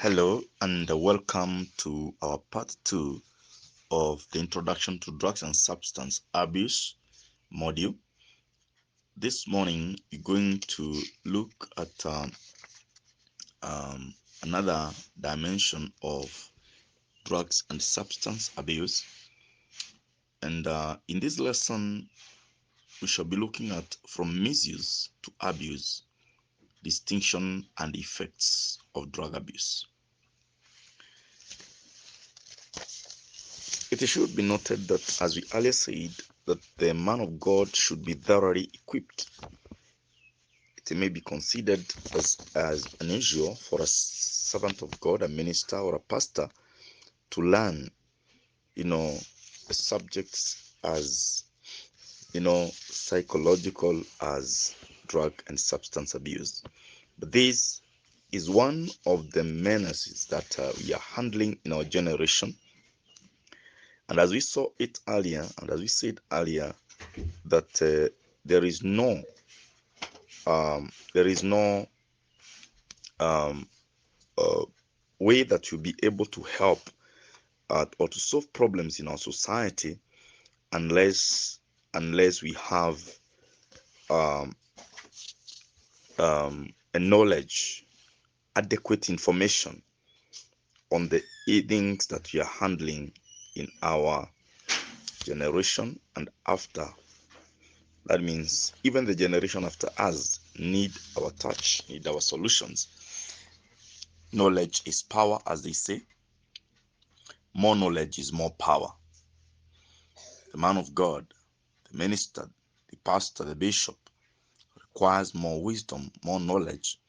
Hello and welcome to our part 2 of the Introduction to Drugs and Substance Abuse module. This morning, we're going to look at another dimension of drugs and substance abuse. And in this lesson, we shall be looking at from misuse to abuse, distinction and effects of drug abuse. It should be noted that, as we earlier said, that the man of God should be thoroughly equipped. It may be considered as unusual for a servant of God, a minister or a pastor, to learn, subjects as, psychological as drug and substance abuse. But this is one of the menaces that we are handling in our generation. And as we saw it earlier, and as we said earlier, that there is no way that you'll be able to help or to solve problems in our society unless we have a knowledge, adequate information on the things that we are handling in our generation and after. That means even the generation after us need our touch, need our solutions. Knowledge is power, as they say. More knowledge is more power. The man of God, the minister, the pastor, the bishop requires more wisdom, more knowledge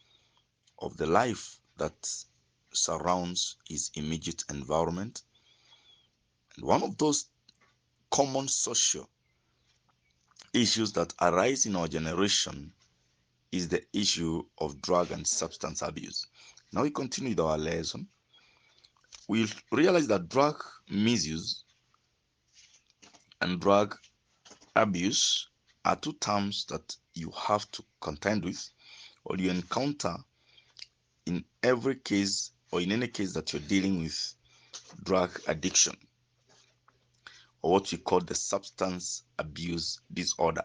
of the life that surrounds his immediate environment. And one of those common social issues that arise in our generation is the issue of drug and substance abuse. Now we continue with our lesson. We realize that drug misuse and drug abuse are two terms that you have to contend with or you encounter in every case or in any case that you're dealing with drug addiction, or what we call the substance abuse disorder.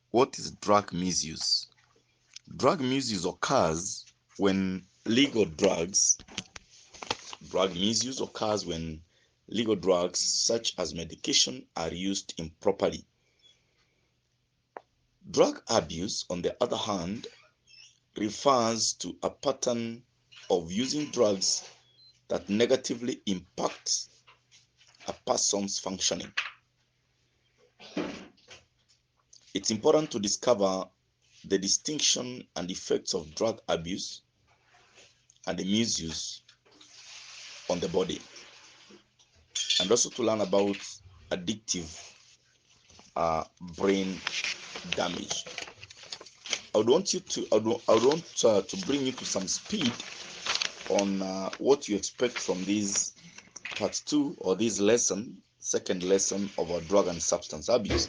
What is drug misuse? Drug misuse occurs when drug misuse occurs when legal drugs such as medication are used improperly. Drug abuse, on the other hand, refers to a pattern of using drugs that negatively impacts a person's functioning. It's important to discover the distinction and effects of drug abuse and the misuse on the body, and also to learn about addictive brain damage. I would want to bring you to some speed on what you expect from this part 2 or this lesson, second lesson of our drug and substance abuse.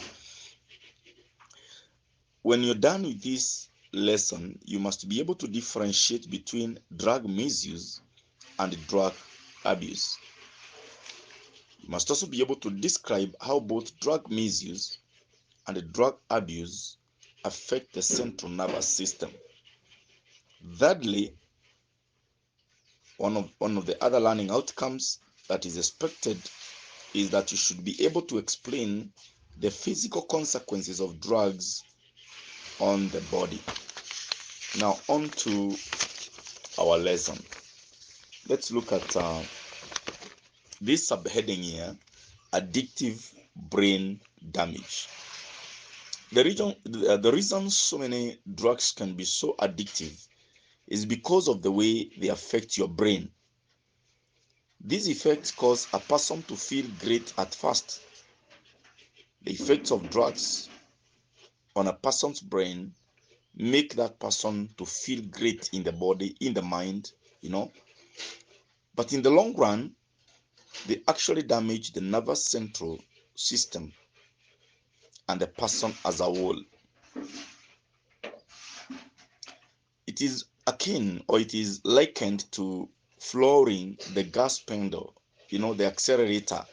When you're done with this lesson, you must be able to differentiate between drug misuse and drug abuse. You must also be able to describe how both drug misuse and drug abuse affect the central nervous system. Thirdly, one of the other learning outcomes that is expected is that you should be able to explain the physical consequences of drugs on the body. Now on to our lesson. Let's look at this subheading here, addictive brain damage. The reason so many drugs can be so addictive is because of the way they affect your brain. These effects cause a person to feel great at first. The effects of drugs on a person's brain make that person to feel great in the body, in the mind, But in the long run, they actually damage the nervous central system and the person as a whole. It is akin, or it is likened to flooring the gas pedal, the accelerator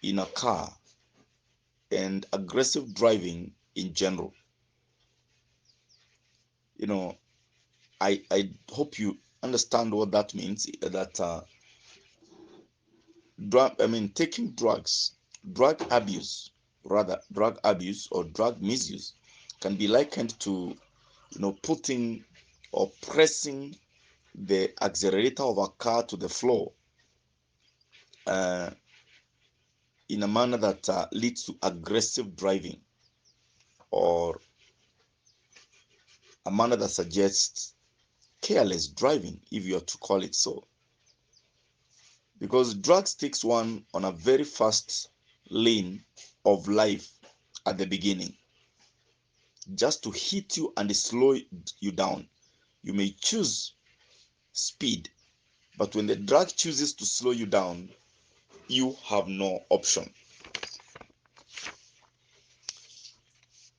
in a car, and aggressive driving in general. You know, I hope you understand what that means. That taking drug abuse or drug misuse can be likened to, putting or pressing the accelerator of a car to the floor uh, in a manner that leads to aggressive driving, or a manner that suggests careless driving, if you are to call it so. Because drugs takes one on a very fast lane of life at the beginning, just to hit you and slow you down. You may choose speed, but when the drug chooses to slow you down, you have no option.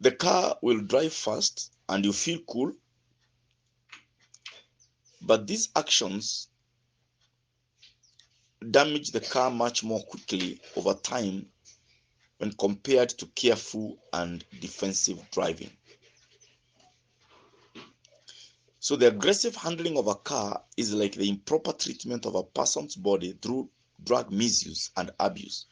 The car will drive fast and you feel cool, but these actions damage the car much more quickly over time when compared to careful and defensive driving. So the aggressive handling of a car is like the improper treatment of a person's body through drug misuse and abuse.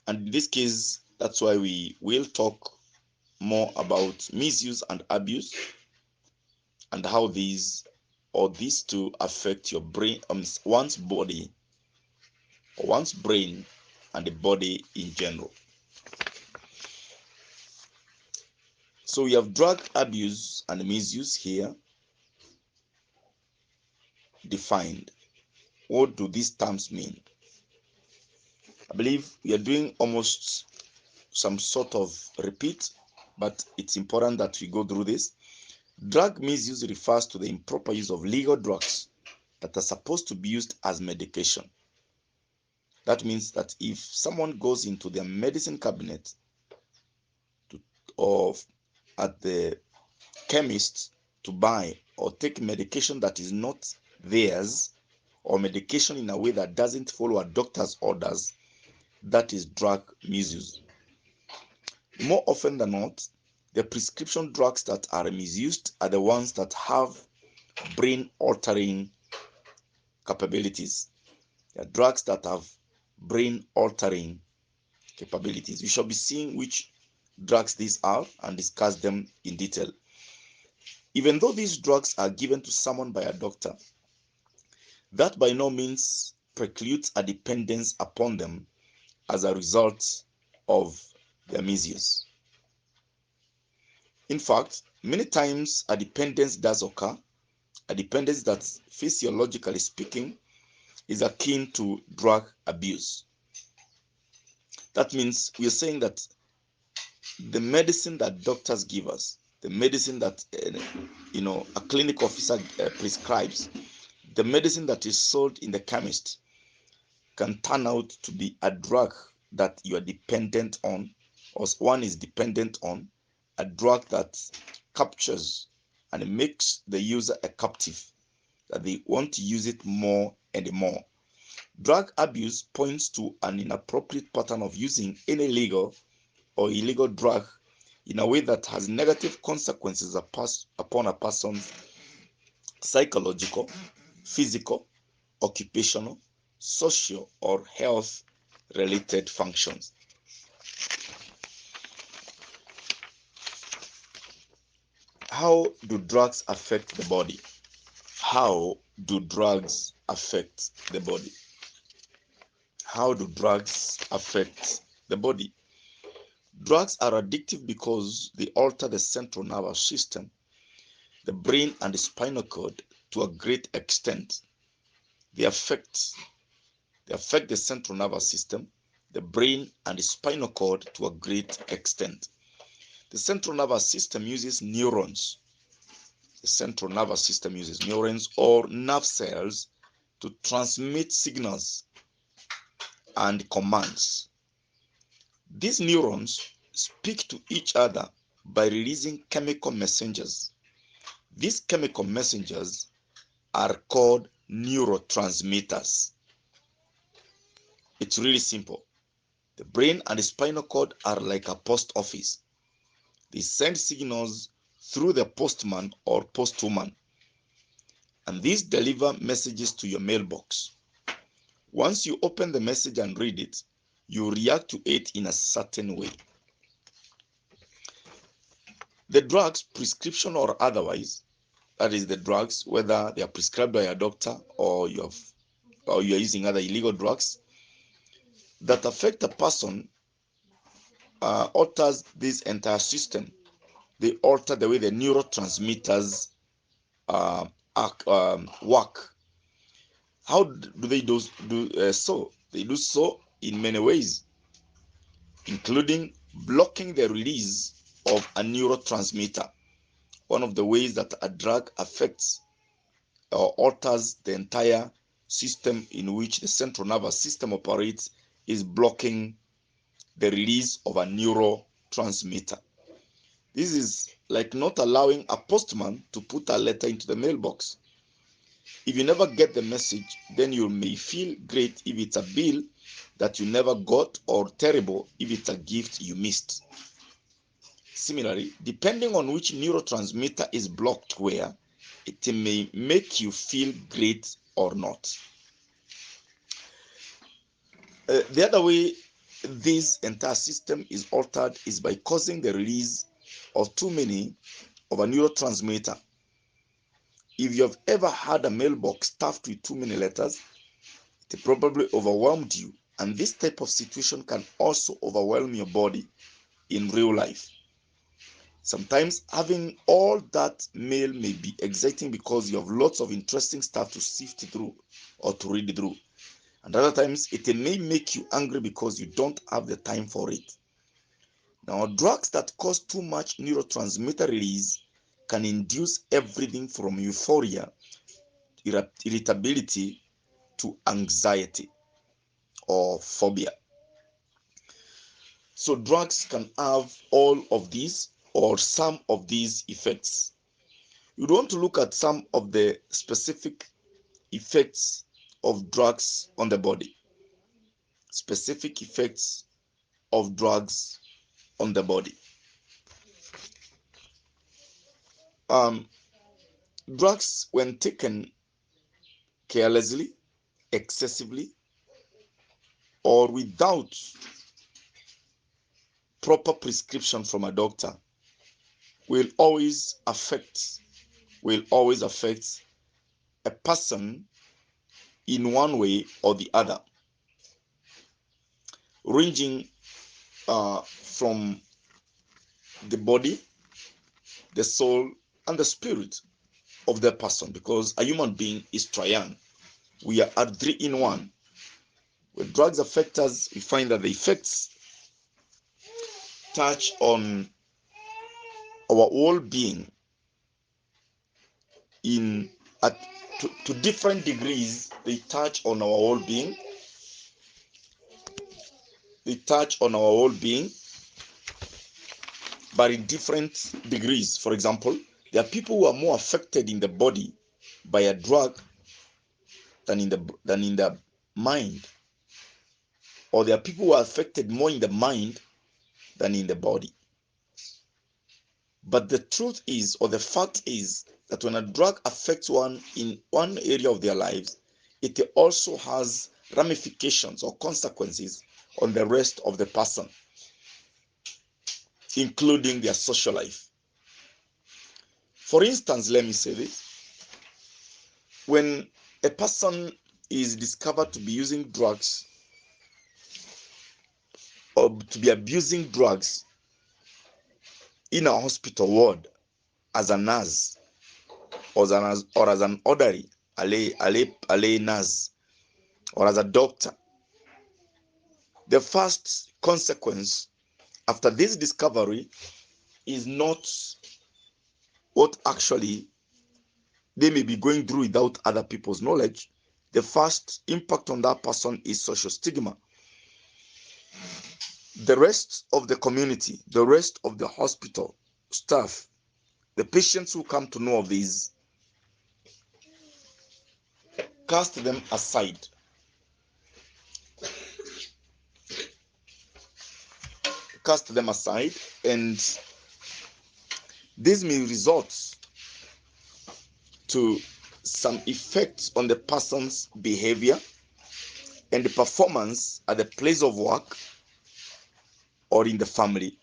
And in this case, that's why we will talk more about misuse and abuse, and how these two affect your brain, one's body, or one's brain, and the body in general. So we have drug abuse and misuse here defined. What do these terms mean? I believe we are doing almost some sort of repeat, but it's important that we go through this. Drug misuse refers to the improper use of legal drugs that are supposed to be used as medication. That means that if someone goes into their medicine cabinet or at the chemist to buy or take medication that is not theirs, or medication in a way that doesn't follow a doctor's orders, that is drug misuse. More often than not, the prescription drugs that are misused are the ones that have brain altering capabilities. They are drugs that have brain altering capabilities. We shall be seeing which drugs these are and discuss them in detail. Even though these drugs are given to someone by a doctor, that by no means precludes a dependence upon them as a result of their misuse. In fact, many times a dependence does occur, a dependence that, physiologically speaking, is akin to drug abuse. That means we are saying that the medicine that doctors give us, the medicine that a clinic officer prescribes, the medicine that is sold in the chemist, can turn out to be a drug that you are dependent on, or one is dependent on, a drug that captures and makes the user a captive, that they want to use it more and more. Drug abuse points to an inappropriate pattern of using any legal or illegal drug in a way that has negative consequences upon a person's psychological, physical, occupational, social, or health related functions. How do drugs affect the body? How do drugs affect the body? How do drugs affect the body? Drugs are addictive because they alter the central nervous system, the brain, and the spinal cord to a great extent. They affect the central nervous system, the brain, and the spinal cord to a great extent. The central nervous system uses neurons. The central nervous system uses neurons or nerve cells to transmit signals and commands. These neurons speak to each other by releasing chemical messengers. These chemical messengers are called neurotransmitters. It's really simple. The brain and the spinal cord are like a post office. They send signals through the postman or postwoman, and these deliver messages to your mailbox. Once you open the message and read it, you react to it in a certain way. The drugs, prescription or otherwise, that is the drugs, whether they are prescribed by a doctor or you are using other illegal drugs that affect a person, alters this entire system. They alter the way the neurotransmitters work. How do they do so? They do so in many ways, including blocking the release of a neurotransmitter. One of the ways that a drug affects or alters the entire system in which the central nervous system operates is blocking the release of a neurotransmitter. This is like not allowing a postman to put a letter into the mailbox. If you never get the message, then you may feel great if it's a bill that you never got, or terrible if it's a gift you missed. Similarly, depending on which neurotransmitter is blocked where, it may make you feel great or not. The other way this entire system is altered is by causing the release of too many of a neurotransmitter. If you have ever had a mailbox stuffed with too many letters, it probably overwhelmed you, and this type of situation can also overwhelm your body in real life. Sometimes having all that mail may be exciting because you have lots of interesting stuff to sift through or to read through. And other times it may make you angry because you don't have the time for it. Now, drugs that cause too much neurotransmitter release can induce everything from euphoria, irritability, to anxiety or phobia. So drugs can have all of these or some of these effects. You want to look at some of the specific effects of drugs on the body. Specific effects of drugs on the body. Drugs, when taken carelessly, excessively, or without proper prescription from a doctor, will always affect a person in one way or the other, ranging from the body, the soul, and the spirit of the person, because a human being is triune. We are three in one. When drugs affect us, we find that the effects touch on our whole being in at to different degrees. They touch on our whole being. They touch on our whole being, but in different degrees. For example, there are people who are more affected in the body by a drug than in the mind, or there are people who are affected more in the mind than in the body. But the truth is, or the fact is, that when a drug affects one in one area of their lives, it also has ramifications or consequences on the rest of the person, including their social life. For instance, let me say this. When a person is discovered to be using drugs or to be abusing drugs in a hospital ward as a nurse or as an orderly, a lay nurse, or as a doctor, the first consequence after this discovery is not what actually they may be going through without other people's knowledge. The first impact on that person is social stigma. The rest of the community, the rest of the hospital, stuff, the patients who come to know of these cast them aside. Cast them aside, and this may result to some effects on the person's behavior and the performance at the place of work or in the family.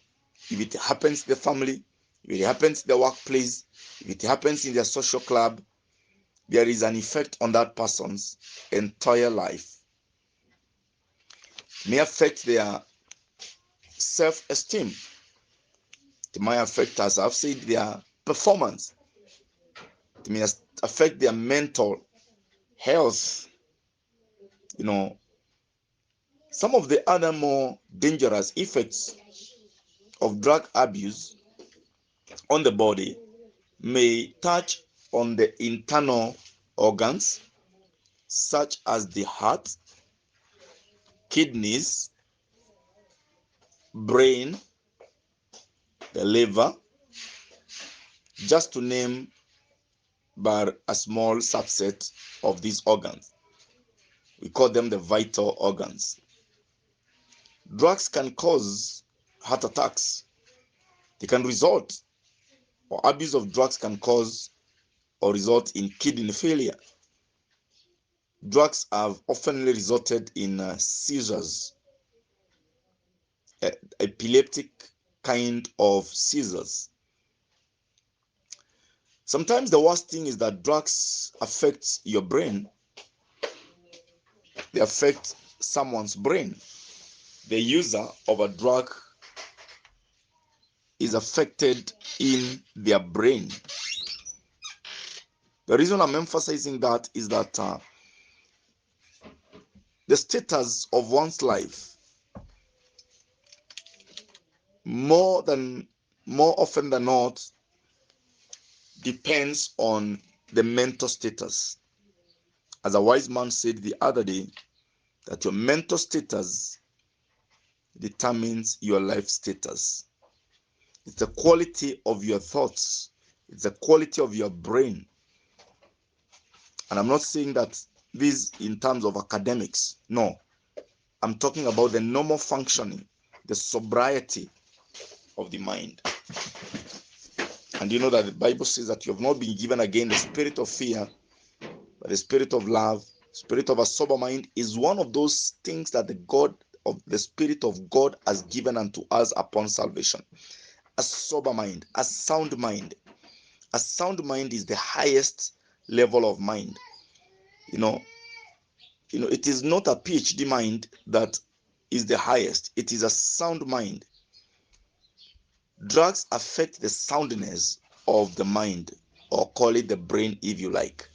If it happens in the family, if it happens in the workplace, if it happens in their social club, there is an effect on that person's entire life. It may affect their self-esteem. It may affect, as I've said, their performance. It may affect their mental health. Some of the other more dangerous effects of drug abuse on the body may touch on the internal organs, such as the heart, kidneys, brain, the liver, just to name but a small subset of these organs. We call them the vital organs. Drugs can cause heart attacks. They can result, or abuse of drugs can cause or result in kidney failure. Drugs have often resulted in seizures, epileptic kind of seizures. Sometimes the worst thing is that drugs affect your brain. They affect someone's brain. The user of a drug is affected in their brain. The reason I'm emphasizing that is that the status of one's life more often than not depends on the mental status. As a wise man said the other day, that your mental status determines your life status. It's the quality of your thoughts. It's the quality of your brain. And I'm not saying that this in terms of academics. No. I'm talking about the normal functioning, the sobriety of the mind. And you know that the Bible says that you have not been given again the spirit of fear, but the spirit of love. Spirit of a sober mind is one of those things that the Spirit of God has given unto us upon salvation. A sober mind, a sound mind. A sound mind is the highest level of mind. It is not a PhD mind that is the highest. It is a sound mind. Drugs affect the soundness of the mind, or call it the brain if you like.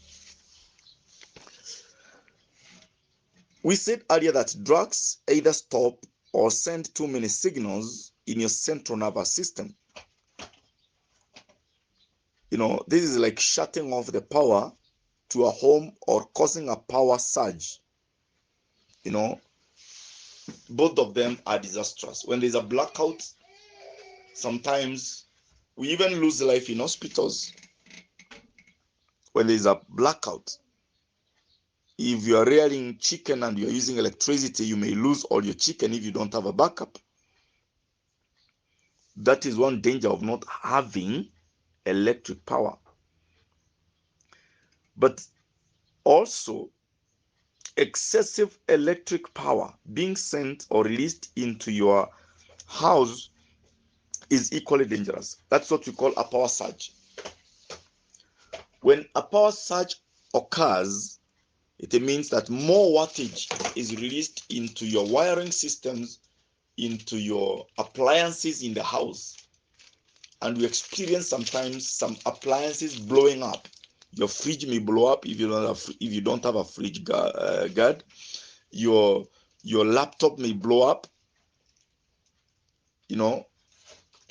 We said earlier that drugs either stop or send too many signals in your central nervous system. This is like shutting off the power to a home or causing a power surge. Both of them are disastrous. When there's a blackout, sometimes we even lose life in hospitals. When there's a blackout, if you are rearing chicken and you're using electricity, you may lose all your chicken if you don't have a backup. That is one danger of not having electric power. But also, excessive electric power being sent or released into your house is equally dangerous. That's what we call a power surge. When a power surge occurs, it means that more wattage is released into your wiring systems, into your appliances in the house. And we experience sometimes some appliances blowing up. Your fridge may blow up if you don't have a fridge guard. Your laptop may blow up.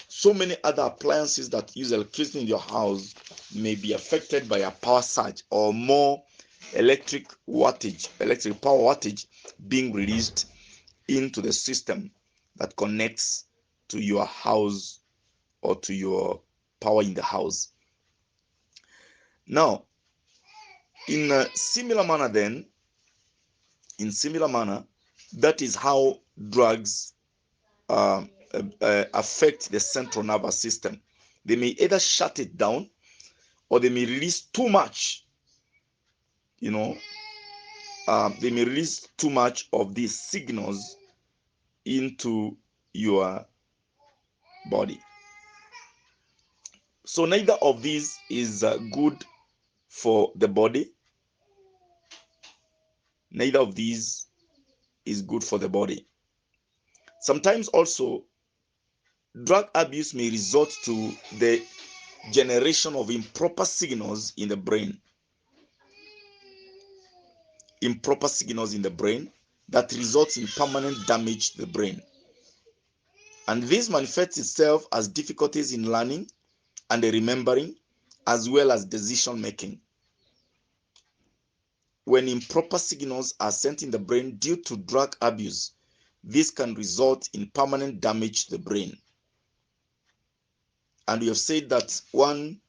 So many other appliances that use electricity in your house may be affected by a power surge or more electric power wattage being released into the system that connects to your house or to your power in the house. Now, in a similar manner that is how drugs affect the central nervous system. They may either shut it down or they may release too much, they may release too much of these signals into your body. So neither of these is good for the body. Neither of these is good for the body. Sometimes also, drug abuse may result to the generation of improper signals in the brain. Improper signals in the brain that results in permanent damage to the brain. And this manifests itself as difficulties in learning and remembering, as well as decision making. When improper signals are sent in the brain due to drug abuse, this can result in permanent damage to the brain. And we have said that one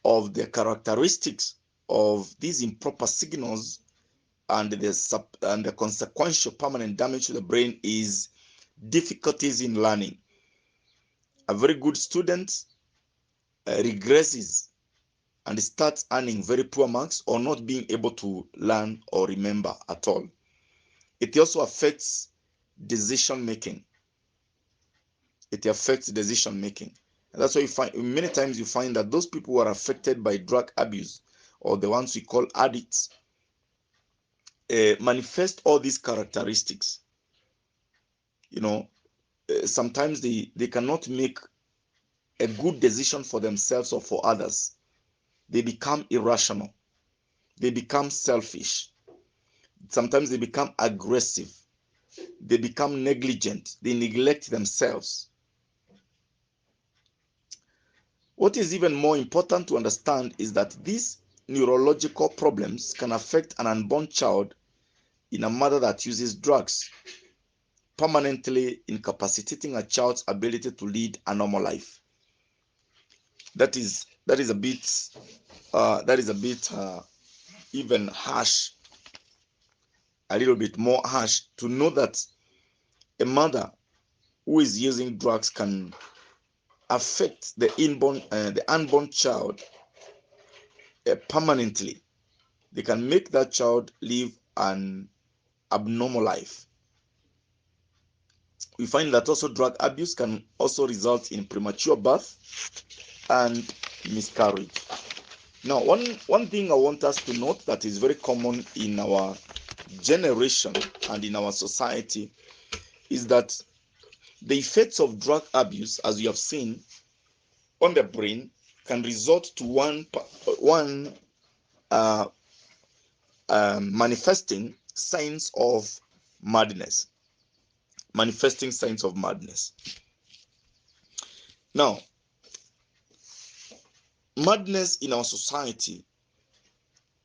of the characteristics of these improper signals and the consequential permanent damage to the brain is difficulties in learning. A very good student regresses and starts earning very poor marks or not being able to learn or remember at all. It also affects decision making. It affects decision making. And that's why you find many times you find that those people who are affected by drug abuse, or the ones we call addicts, manifest all these characteristics. Sometimes they cannot make a good decision for themselves or for others. They become irrational. They become selfish. Sometimes they become aggressive. They become negligent. They neglect themselves. What is even more important to understand is that these neurological problems can affect an unborn child in a mother that uses drugs, permanently incapacitating a child's ability to lead a normal life. That is a bit even harsh, a little bit more harsh, to know that a mother who is using drugs can affect the unborn child permanently. They can make that child live an abnormal life. We find that also drug abuse can also result in premature birth and miscarriage. Now, one thing I want us to note that is very common in our generation and in our society is that the effects of drug abuse, as you have seen, on the brain can result to one manifesting signs of madness. Manifesting signs of madness. Now, madness in our society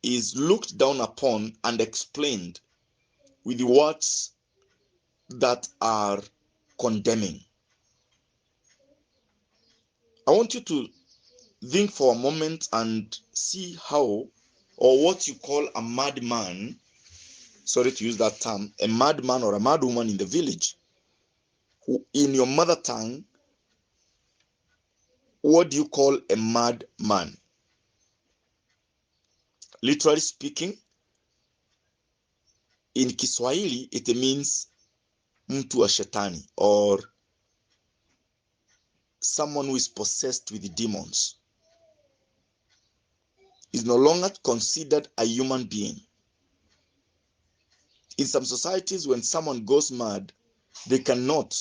is looked down upon and explained with the words that are condemning. I want you to think for a moment and see how, or what you call a madman, sorry to use that term, a madman or a madwoman in the village, who in your mother tongue, what do you call a madman? Literally speaking, in Kiswahili, it means mtu wa shetani, or someone who is possessed with demons. Is no longer considered a human being. In some societies, when someone goes mad, they cannot,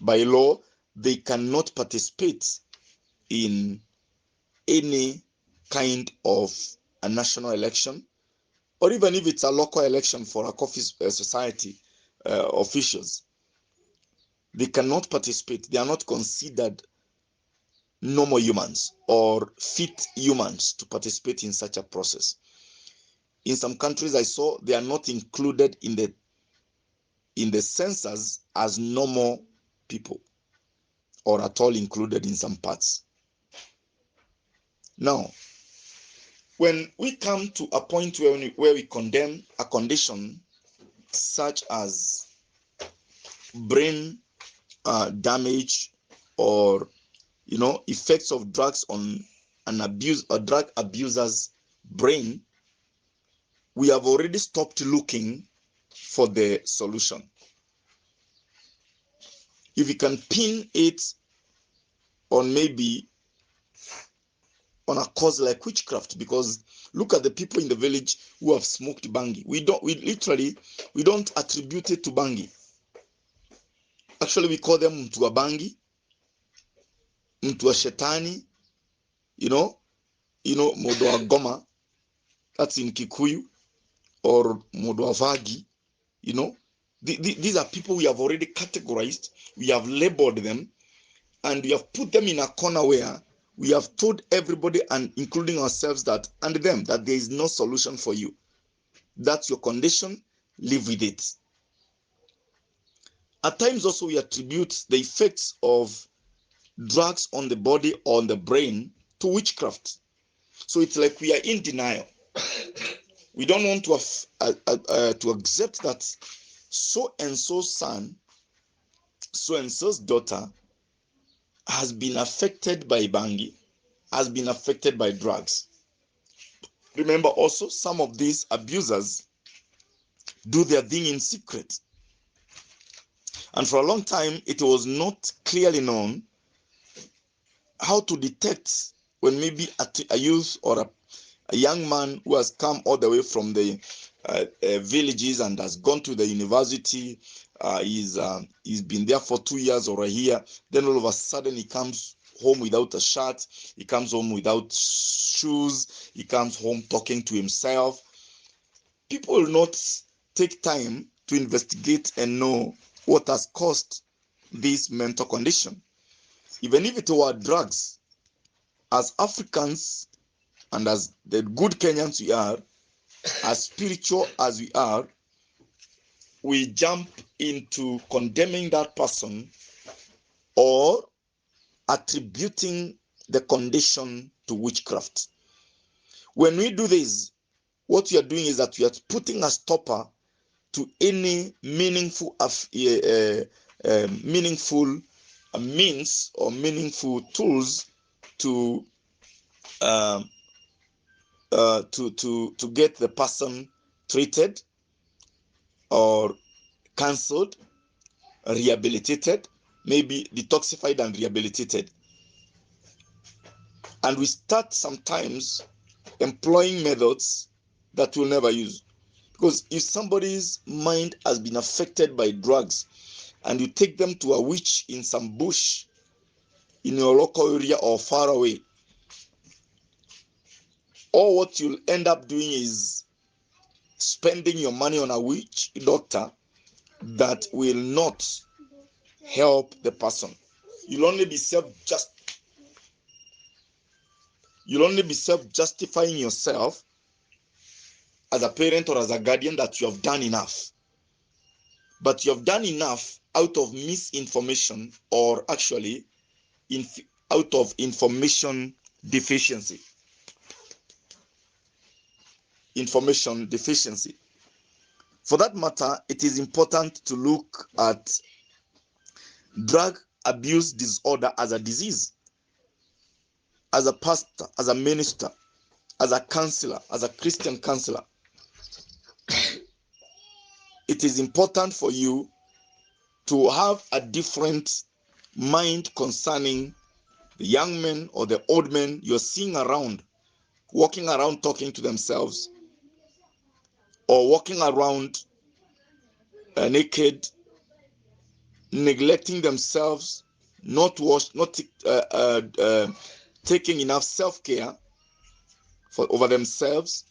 by law, they cannot participate in any kind of a national election, or even if it's a local election for a coffee society officials. They cannot participate. They are not considered normal humans or fit humans to participate in such a process. In some countries I saw, they are not included in the census as normal people, or at all included in some parts. Now, when we come to a point where we condemn a condition such as brain damage, or effects of drugs on a drug abuser's brain, we have already stopped looking for the solution. If you can pin it on maybe on a cause like witchcraft, because look at the people in the village who have smoked bangi. We don't attribute it to bangi. Actually, we call them mtu wa bangi, mtu wa shetani, modo wa goma, that's in Kikuyu, or modo wa vagi. These are people we have already categorized, we have labeled them, and we have put them in a corner where we have told everybody, and including ourselves, that there is no solution for you. That's your condition, live with it. At times also we attribute the effects of drugs on the body or on the brain to witchcraft. So it's like we are in denial. We don't want to accept that so and so's son, so and so's daughter has been affected by bangi, has been affected by drugs. Remember also, some of these abusers do their thing in secret. And for a long time, it was not clearly known how to detect when maybe a youth or a young man who has come all the way from the villages and has gone to the university, he's been there for 2 years or a year, then all of a sudden he comes home without a shirt, he comes home without shoes, he comes home talking to himself. People will not take time to investigate and know what has caused this mental condition. Even if it were drugs, as Africans and as the good Kenyans we are, as spiritual as we are, we jump into condemning that person or attributing the condition to witchcraft. When we do this, what we are doing is that we are putting a stopper to any meaningful means or meaningful tools to get the person treated or cancelled, rehabilitated, maybe detoxified and rehabilitated. And we start sometimes employing methods that we'll never use. Because if somebody's mind has been affected by drugs and you take them to a witch in some bush in your local area or far away, or what you'll end up doing is spending your money on a witch doctor that will not help the person. You'll only be self-justifying yourself as a parent or as a guardian that you have done enough. But you have done enough out of misinformation, or actually out of information deficiency. Information deficiency. For that matter, it is important to look at drug abuse disorder as a disease. As a pastor, as a minister, as a counselor, as a Christian counselor, it is important for you to have a different mind concerning the young men or the old men you're seeing around, walking around talking to themselves, or walking around naked, neglecting themselves, not taking enough self-care over themselves,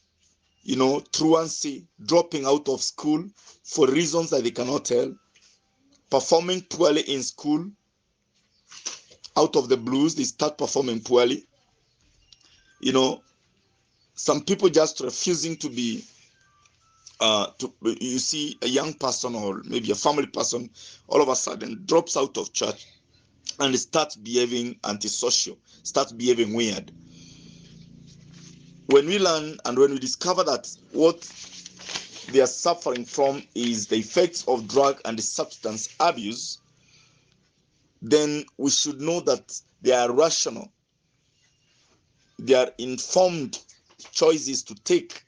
truancy, dropping out of school for reasons that they cannot tell, performing poorly in school. Out of the blues, they start performing poorly. Some people just refusing to be, you see a young person or maybe a family person all of a sudden drops out of church and starts behaving antisocial, starts behaving weird. when we learn and when we discover that what they are suffering from is the effects of drug and substance abuse, then we should know that they are rational, they are informed choices to take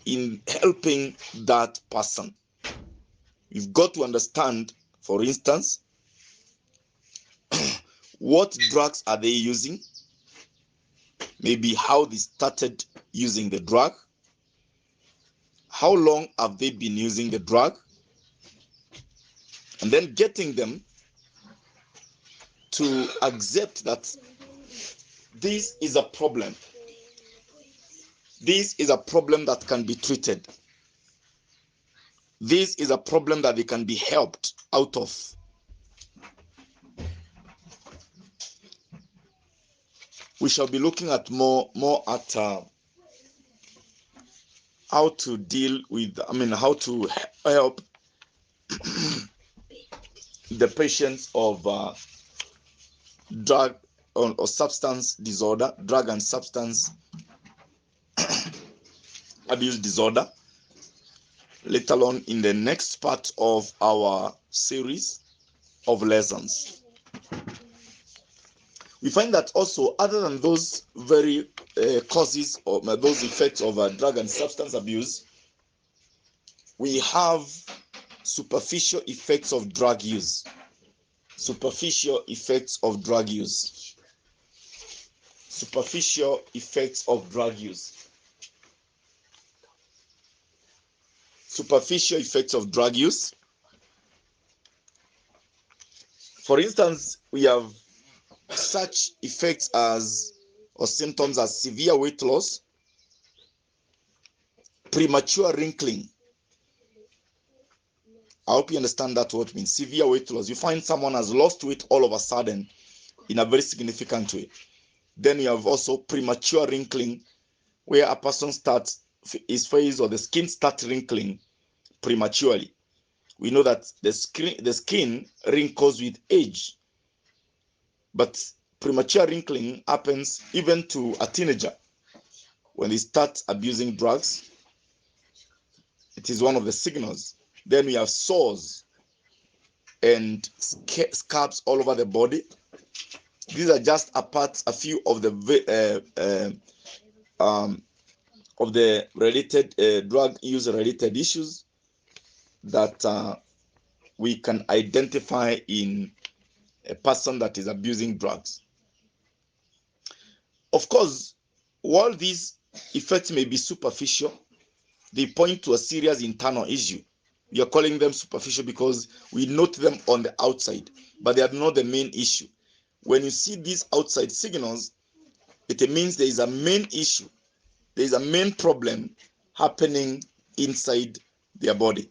in helping that person. You've got to understand, for instance, what drugs are they using, maybe how they started using the drug, how long have they been using the drug, and then getting them to accept that this is a problem. This is a problem that can be treated. This is a problem that they can be helped out of. We shall be looking at more at how to deal with, how to help the patients of drug or substance disorder, drug and substance abuse disorder, later on in the next part of our series of lessons. We find that also, other than those very causes or those effects of drug and substance abuse, we have superficial effects of drug use. Superficial effects of drug use. Superficial effects of drug use. Superficial effects of drug use. For instance, we have such effects as, or symptoms as, severe weight loss, premature wrinkling. I hope you understand that what means. Severe weight loss. You find someone has lost weight all of a sudden in a very significant way. Then you have also premature wrinkling, where a person starts, his face or the skin starts wrinkling prematurely. We know that the skin wrinkles with age, but premature wrinkling happens even to a teenager when they start abusing drugs. It is one of the signals. Then we have sores and scabs all over the body. These are just a few of the related drug use related issues that we can identify in a person that is abusing drugs. Of course, while these effects may be superficial, they point to a serious internal issue. We are calling them superficial because we note them on the outside, but they are not the main issue. When you see these outside signals, it means there is a main issue. There is a main problem happening inside their body.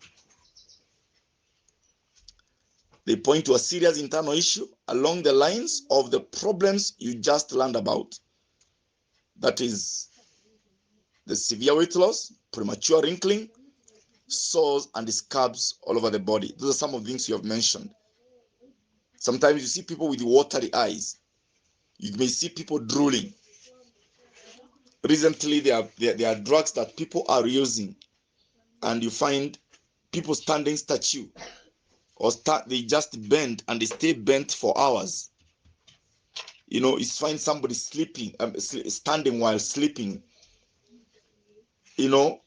They point to a serious internal issue along the lines of the problems you just learned about. That is the severe weight loss, premature wrinkling, sores and scabs all over the body. Those are some of the things you have mentioned. Sometimes you see people with watery eyes. You may see people drooling. Recently, there are drugs that people are using, and you find people standing statue, or they just bend and they stay bent for hours. You find somebody sleeping, standing while sleeping. For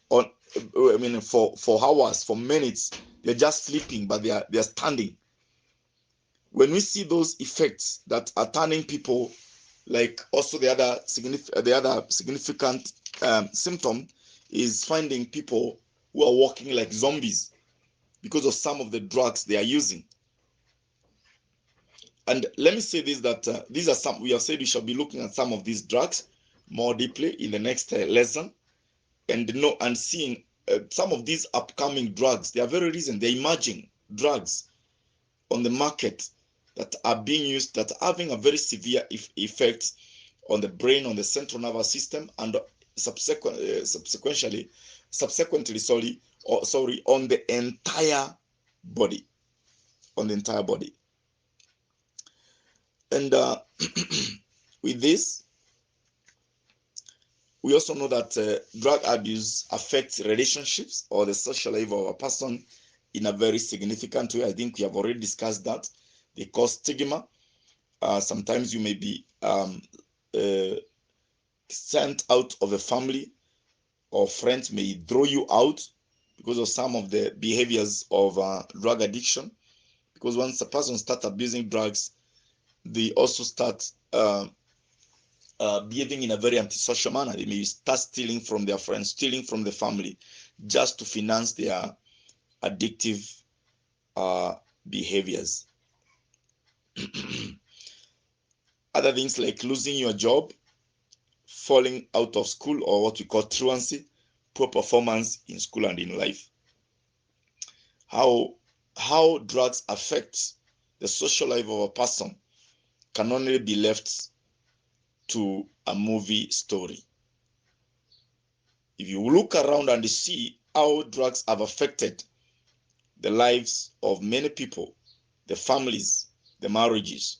hours, for minutes, they're just sleeping, but they are standing. When we see those effects that are turning people, like also the other significant symptom is finding people who are walking like zombies because of some of the drugs they are using. And let me say this, that these are some, we have said we shall be looking at some of these drugs more deeply in the next lesson, and seeing some of these upcoming drugs. They are very recent, they're emerging drugs on the market that are being used, that are having a very severe effect on the brain, on the central nervous system, and subsequently, on the entire body, And with this, We also know that drug abuse affects relationships or the social life of a person in a very significant way. I think we have already discussed that. They cause stigma. Sometimes you may be sent out of a family, or friends may throw you out because of some of the behaviors of drug addiction. Because once a person starts abusing drugs, they also start behaving in a very antisocial manner. They may start stealing from their friends, stealing from the family, just to finance their addictive behaviors. Other things like losing your job, falling out of school, or what we call truancy, poor performance in school and in life. How drugs affect the social life of a person can only be left to a movie story. If you look around and see how drugs have affected the lives of many people, the families, the marriages,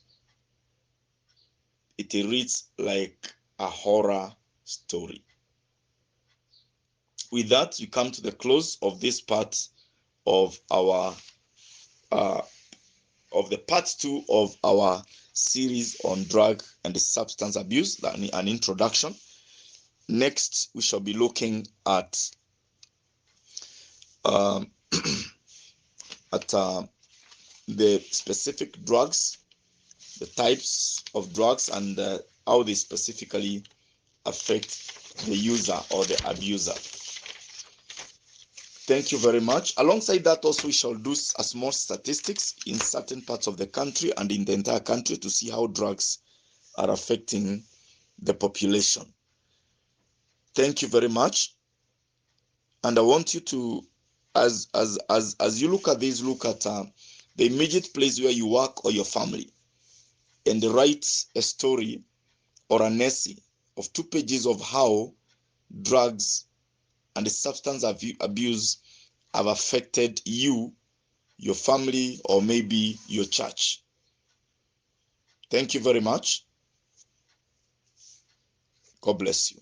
it reads like a horror story. With that, you come to the close of this part of our of the part 2 of our series on drug and the substance abuse, an introduction. Next, we shall be looking at the specific drugs, the types of drugs, and how they specifically affect the user or the abuser. Thank you very much. Alongside that, also we shall do a small statistics in certain parts of the country and in the entire country to see how drugs are affecting the population. Thank you very much. And I want you to, as you look at this, look at the immediate place where you work or your family, and write a story or an essay of 2 pages of how drugs and the substance abuse have affected you, your family, or maybe your church. Thank you very much. God bless you.